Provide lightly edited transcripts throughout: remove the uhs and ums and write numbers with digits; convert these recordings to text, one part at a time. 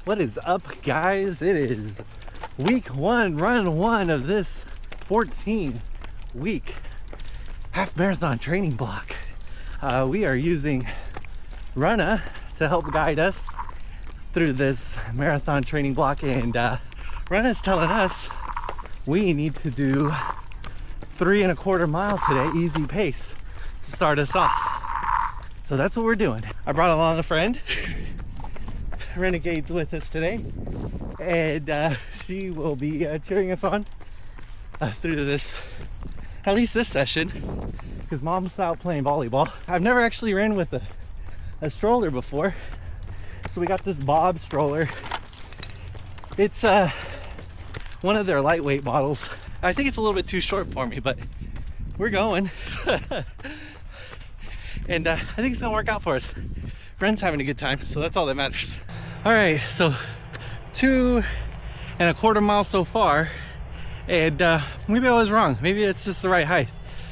What is up, guys? It is week one, run one of this 14-week half marathon training block. We are using Runna to help guide us through this marathon training block, and Runna is telling us we need to do 3.25 miles today, easy pace, to start us off. So that's what we're doing. I brought along a friend. Renegade's with us today, and she will be cheering us on through this, at least this session, because mom's out playing volleyball. I've never actually ran with a stroller before, so we got this Bob stroller. It's one of their lightweight models. I think it's a little bit too short for me, but we're going. And I think it's gonna work out for us. Friend's having a good time, so that's all that matters. All right, so 2.25 miles so far, and maybe I was wrong. Maybe it's just the right height.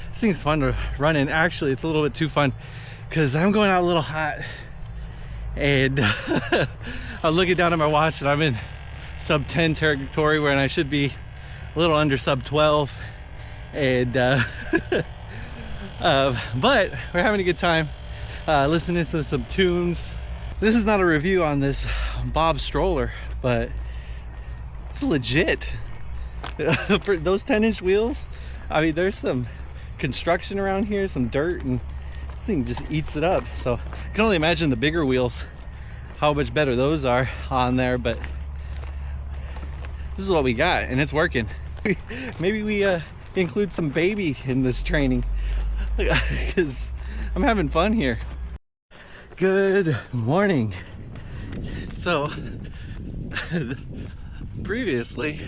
This thing's fun to run in. Actually, it's a little bit too fun because I'm going out a little hot, and I'm looking down at my watch and I'm in sub 10 territory when I should be a little under sub 12, and but we're having a good time listening to some tunes. This is not a review on this Bob stroller, but it's legit. For those 10-inch wheels, I mean, there's some construction around here, some dirt, and this thing just eats it up. So I can only imagine the bigger wheels, how much better those are on there, but this is what we got, and it's working. Maybe we include some baby in this training, because I'm having fun here. Good morning. So previously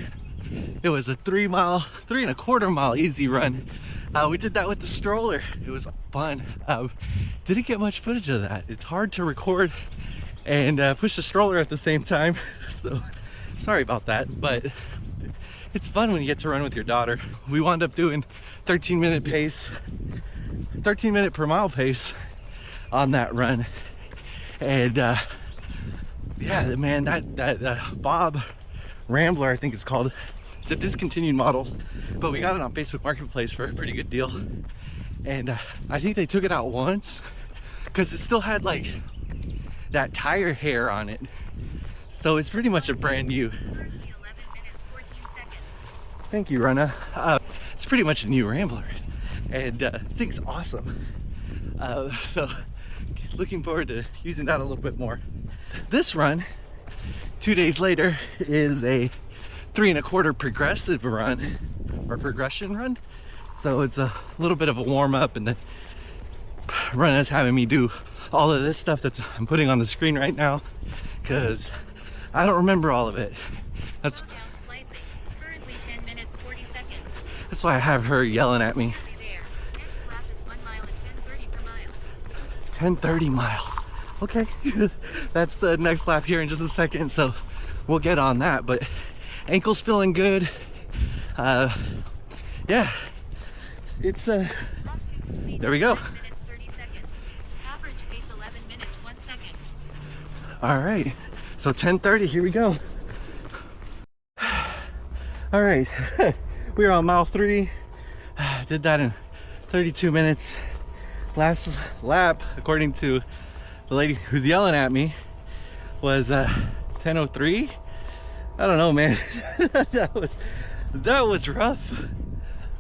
it was a 3.25 mile easy run. We did that with the stroller. It was fun. Didn't get much footage of that. It's hard to record and push the stroller at the same time, so sorry about that, but it's fun when you get to run with your daughter. We wound up doing 13-minute per mile pace on that run, and yeah, man, that Bob Rambler, I think it's called, it's a discontinued model, but we got it on Facebook Marketplace for a pretty good deal, and I think they took it out once because it still had like that tire hair on it, so it's pretty much a brand new. 11 minutes, 14 seconds. Thank you, Runna. It's pretty much a new Rambler, and I think it's awesome. So looking forward to using that a little bit more. This run, 2 days later, is a 3.25 progressive run, or progression run. So it's a little bit of a warm up, and then Runna's having me do all of this stuff that I'm putting on the screen right now, because I don't remember all of it. That's down slightly. Currently 10 minutes 40 seconds. That's why I have her yelling at me. 10:30 miles. Okay, that's the next lap here in just a second, so we'll get on that. But ankle's feeling good. Yeah, it's there we go. 11 minutes 30 seconds. Average pace 11 minutes 1 second. All right, so 10:30, here we go. All right, we're on mile 3. Did that in 32 minutes. Last lap, according to the lady who's yelling at me, was 10:03. I don't know, man. that was rough.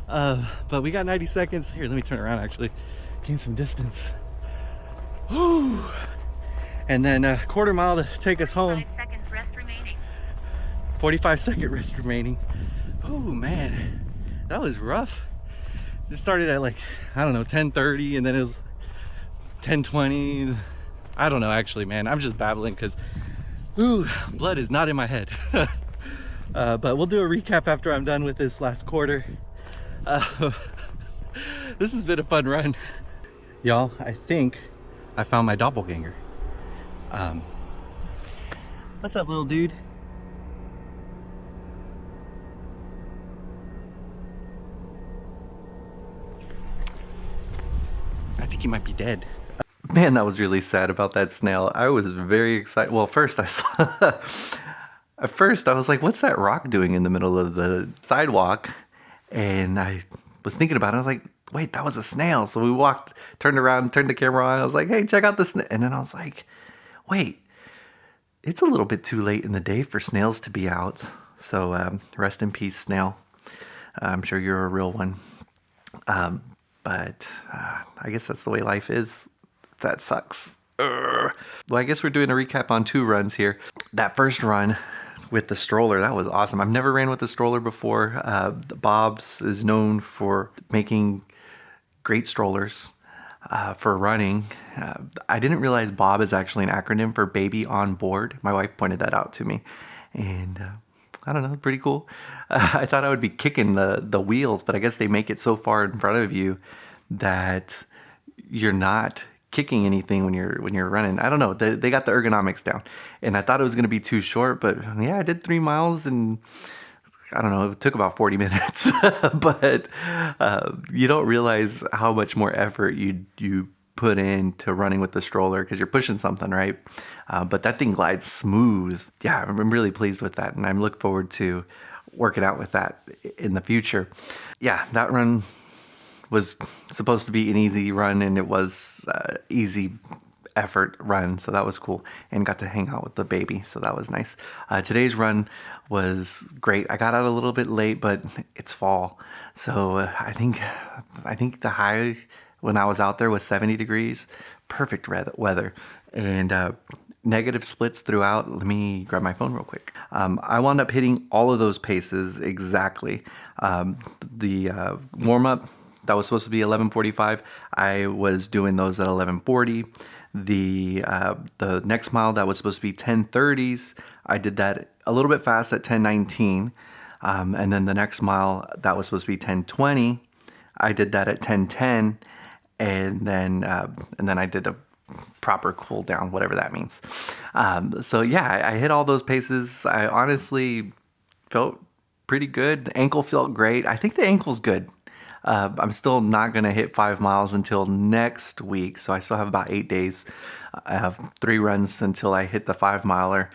But we got 90 seconds. Here, let me turn around, actually. Gain some distance. Whew. And then a quarter mile to take us home. 45 seconds rest remaining. 45-second rest remaining. Oh, man. That was rough. It started at like, I don't know, 10:30, and then it was 10:20. I don't know, actually, man. I'm just babbling because blood is not in my head. But we'll do a recap after I'm done with this last quarter. This has been a fun run. Y'all, I think I found my doppelganger. What's up, little dude? I think he might be dead. Man, that was really sad about that snail. I was very excited. Well, first I saw, at first I was like, what's that rock doing in the middle of the sidewalk? And I was thinking about it. I was like, wait, that was a snail. So we walked, turned around, turned the camera on. I was like, hey, check out the snail. And then I was like, wait, it's a little bit too late in the day for snails to be out. So rest in peace, snail. I'm sure you're a real one. But I guess that's the way life is. That sucks. Well, I guess we're doing a recap on 2 runs here. That first run with the stroller, that was awesome. I've never ran with the stroller before. Bob's is known for making great strollers for running. I didn't realize Bob is actually an acronym for Baby on Board. My wife pointed that out to me. And I don't know, pretty cool. I thought I would be kicking the wheels, but I guess they make it so far in front of you that you're not kicking anything when you're running. I don't know. They got the ergonomics down, and I thought it was going to be too short, but yeah, I did 3 miles and I don't know. It took about 40 minutes, but you don't realize how much more effort you put into running with the stroller because you're pushing something, right? But that thing glides smooth. Yeah, I'm really pleased with that, and I'm looking forward to working out with that in the future. Yeah, that run was supposed to be an easy run, and it was easy effort run, so that was cool, and got to hang out with the baby, so that was nice. Today's run was great. I got out a little bit late, but it's fall, so I think the high when I was out there was 70 degrees, perfect weather, and negative splits throughout. Let me grab my phone real quick. I wound up hitting all of those paces exactly. The warm-up that was supposed to be 11:45. I was doing those at 11:40. The next mile that was supposed to be 10:30s, I did that a little bit fast at 10:19. And then the next mile that was supposed to be 10:20, I did that at 10:10. And then I did a proper cool down, whatever that means. So yeah, I hit all those paces. I honestly felt pretty good. The ankle felt great. I think the ankle's good. I'm still not going to hit 5 miles until next week, so I still have about 8 days. I have 3 runs until I hit the 5 miler.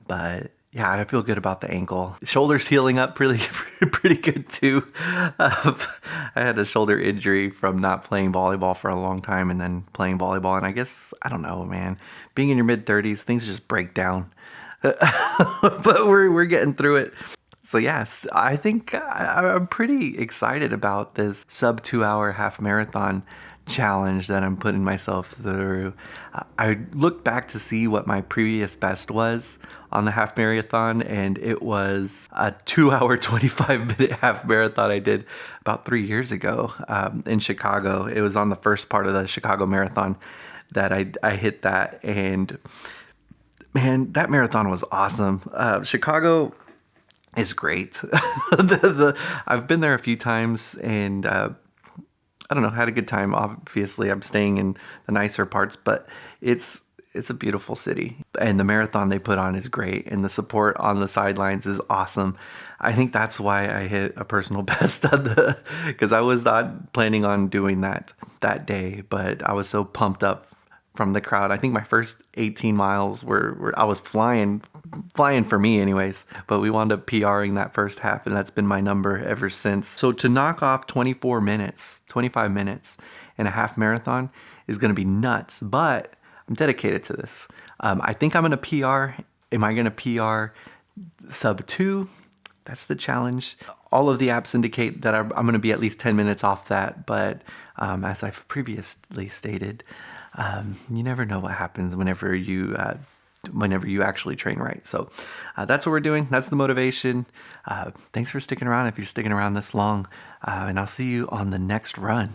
But yeah, I feel good about the ankle. Shoulder's healing up pretty good too. I had a shoulder injury from not playing volleyball for a long time and then playing volleyball. And I guess, I don't know, man, being in your mid-30s, things just break down. But we're getting through it. So yes, I think I'm pretty excited about this sub 2-hour half marathon challenge that I'm putting myself through. I looked back to see what my previous best was on the half marathon, and it was a 2-hour 25-minute half marathon I did about 3 years ago in Chicago. It was on the first part of the Chicago Marathon that I hit that, and man, that marathon was awesome. Chicago is great. I've been there a few times, and I don't know, had a good time. Obviously, I'm staying in the nicer parts, but it's a beautiful city, and the marathon they put on is great, and the support on the sidelines is awesome. I think that's why I hit a personal best on because I was not planning on doing that day, but I was so pumped up from the crowd. I think my first 18 miles were I was flying for me anyways, but we wound up PRing that first half, and that's been my number ever since. So to knock off 25 minutes in a half marathon is going to be nuts, but I'm dedicated to this. I think I'm going to PR. Am I going to PR sub 2? That's the challenge. All of the apps indicate that I'm going to be at least 10 minutes off that, but as I've previously stated, you never know what happens whenever you actually train right. So that's what we're doing. That's the motivation. Thanks for sticking around if you're sticking around this long, and I'll see you on the next run.